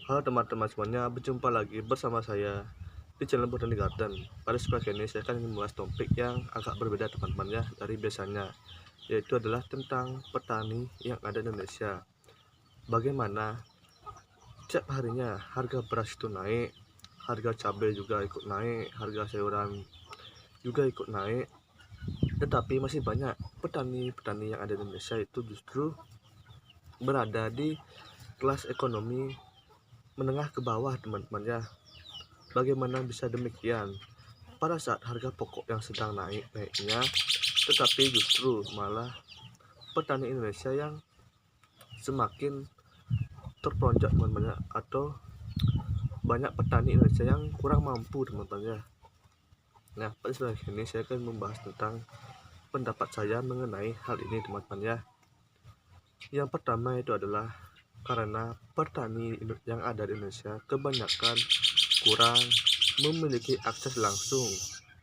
Halo teman-teman semuanya, berjumpa lagi bersama saya di channel Botani Garden. Pada kesempatan ini saya akan membahas topik yang agak berbeda teman-teman ya dari biasanya, yaitu adalah tentang petani yang ada di Indonesia. Bagaimana setiap harinya harga beras itu naik, harga cabai juga ikut naik, harga sayuran juga ikut naik. Tetapi masih banyak petani-petani yang ada di Indonesia itu justru berada di kelas ekonomi menengah ke bawah teman-teman ya. Bagaimana bisa demikian? Pada saat harga pokok yang sedang naiknya, tetapi justru malah petani Indonesia yang semakin terpelonjak teman-teman, atau banyak petani Indonesia yang kurang mampu teman-teman ya. Nah, pada saat ini saya akan membahas tentang pendapat saya mengenai hal ini teman-teman ya. Yang pertama itu adalah karena petani yang ada di Indonesia kebanyakan kurang memiliki akses langsung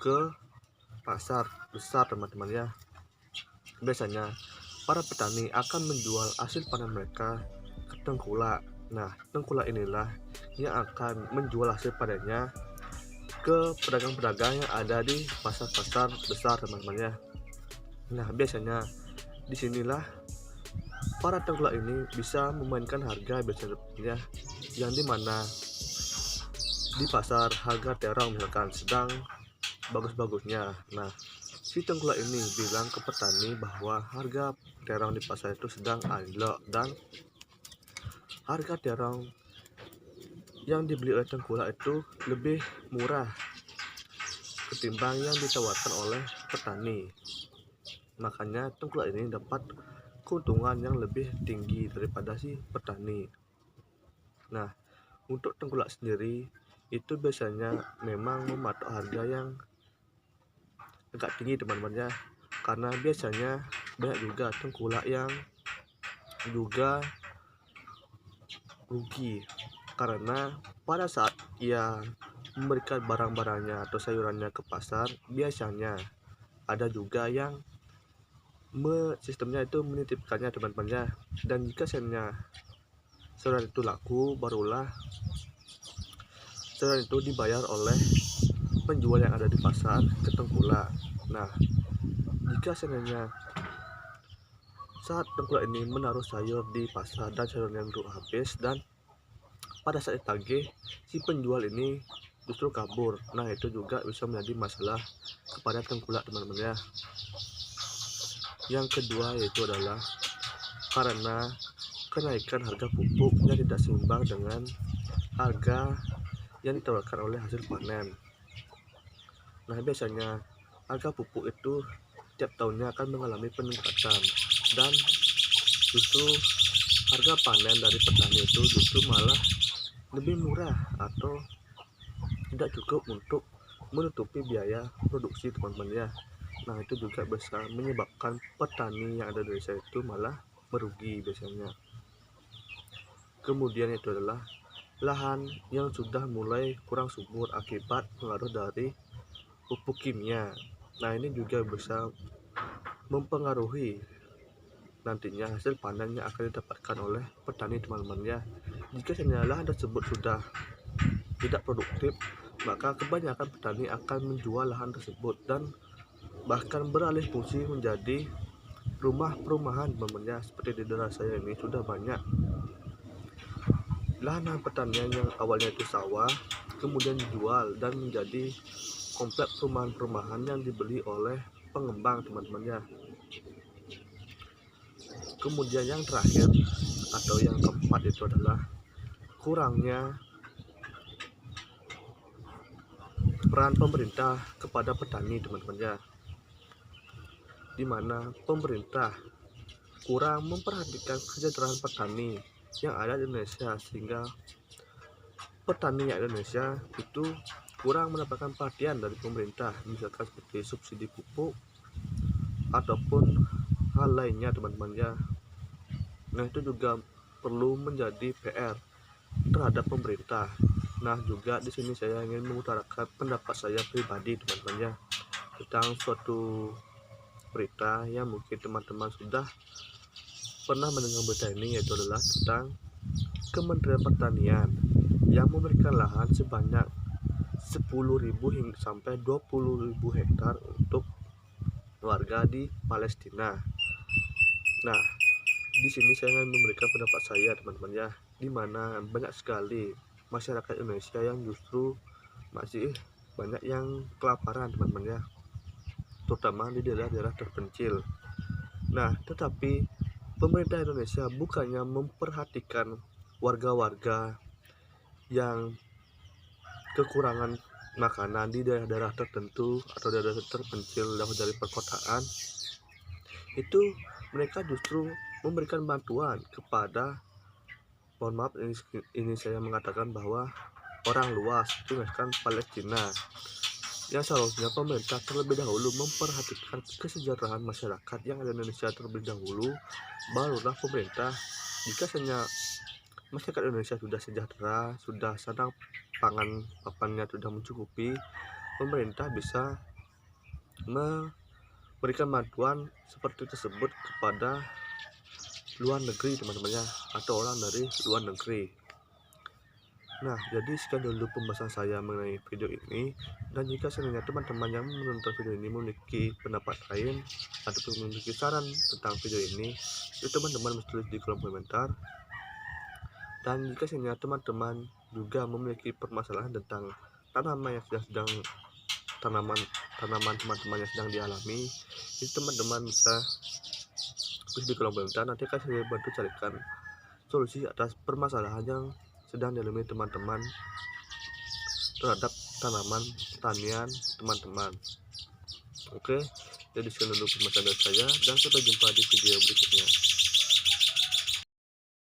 ke pasar besar teman-teman ya. Biasanya para petani akan menjual hasil panen mereka ke tengkulak. Nah, tengkulak inilah yang akan menjual hasil panennya ke pedagang-pedagang yang ada di pasar-pasar besar teman-teman ya. Nah, biasanya disinilah para tengkulak ini bisa memainkan harga biasanya, yang dimana di pasar harga terong misalkan sedang bagus-bagusnya. Nah, si tengkulak ini bilang ke petani bahwa harga terong di pasar itu sedang anjlok, dan harga terong yang dibeli oleh tengkulak itu lebih murah ketimbang yang ditawarkan oleh petani. Makanya tengkulak ini dapat keuntungan yang lebih tinggi daripada si petani. Nah, untuk tengkulak sendiri itu biasanya memang mematok harga yang agak tinggi teman-teman ya, karena biasanya banyak juga tengkulak yang juga rugi karena pada saat ia memberikan barang-barangnya atau sayurannya ke pasar, biasanya ada juga yang sistemnya itu menitipkannya teman-teman ya. Dan jika sayuran itu laku, barulah sayuran itu dibayar oleh penjual yang ada di pasar ke tengkulak. Nah, jika saat tengkulak ini menaruh sayur di pasar dan sayurnya itu habis, dan pada saat ditagih si penjual ini justru kabur, nah itu juga bisa menjadi masalah kepada tengkulak teman-teman ya. Yang kedua yaitu adalah karena kenaikan harga pupuk yang tidak seimbang dengan harga yang ditawarkan oleh hasil panen. Nah, biasanya harga pupuk itu tiap tahunnya akan mengalami peningkatan, dan justru harga panen dari petani itu justru malah lebih murah atau tidak cukup untuk menutupi biaya produksi teman-teman ya. Nah, itu juga bisa menyebabkan petani yang ada di Indonesia itu malah merugi biasanya. Kemudian itu adalah lahan yang sudah mulai kurang subur akibat pengaruh dari pupuk kimia. Nah, ini juga bisa mempengaruhi nantinya hasil panen yang akan didapatkan oleh petani teman-teman ya. Jika lahan tersebut sudah tidak produktif, maka kebanyakan petani akan menjual lahan tersebut dan bahkan beralih fungsi menjadi rumah perumahan teman-teman ya. Seperti di daerah saya ini sudah banyak lahan pertanian yang awalnya itu sawah kemudian dijual dan menjadi kompleks perumahan-perumahan yang dibeli oleh pengembang teman-teman ya. Kemudian yang terakhir atau yang keempat itu adalah kurangnya peran pemerintah kepada petani teman-teman ya, dimana pemerintah kurang memperhatikan kesejahteraan petani yang ada di Indonesia, sehingga petani yang ada di Indonesia itu kurang mendapatkan perhatian dari pemerintah, misalkan seperti subsidi pupuk ataupun hal lainnya teman-teman ya. Nah, itu juga perlu menjadi PR terhadap pemerintah. Nah, juga di sini saya ingin mengutarakan pendapat saya pribadi teman-teman ya, tentang suatu berita yang mungkin teman-teman sudah pernah mendengar berita ini, yaitu adalah tentang Kementerian Pertanian yang memberikan lahan sebanyak 10.000 hingga sampai 20.000 hektar untuk warga di Palestina. Nah, di sini saya ingin memberikan pendapat saya, teman-teman ya, di mana banyak sekali masyarakat Indonesia yang justru masih banyak yang kelaparan, teman-teman ya, terutama di daerah-daerah terpencil. Nah, tetapi pemerintah Indonesia bukannya memperhatikan warga-warga yang kekurangan makanan di daerah-daerah tertentu atau daerah terpencil jauh dari perkotaan, itu mereka justru memberikan bantuan kepada, mohon maaf ini saya mengatakan bahwa orang luas, itu misalkan Palestina, yang seharusnya pemerintah terlebih dahulu memperhatikan kesejahteraan masyarakat yang ada di Indonesia terlebih dahulu, barulah pemerintah. Jika hanya masyarakat Indonesia sudah sejahtera, sudah sadar pangan papannya sudah mencukupi, pemerintah bisa memberikan bantuan seperti tersebut kepada luar negeri, teman-teman ya, atau orang dari luar negeri. Nah, jadi sekian dulu pembahasan saya mengenai video ini. Dan jika seandainya teman-teman yang menonton video ini memiliki pendapat lain ataupun memiliki saran tentang video ini, itu teman-teman mesti tulis di kolom komentar. Dan jika seandainya teman-teman juga memiliki permasalahan tentang tanaman yang sedang tanaman teman-teman yang sedang dialami, itu teman-teman bisa tulis di kolom komentar. Nanti akan saya bantu carikan solusi atas permasalahan yang sedang dialami teman-teman terhadap tanaman pertanian teman-teman. Oke, jadi sekian dulu pembahasan dari saya, dan sampai jumpa di video berikutnya.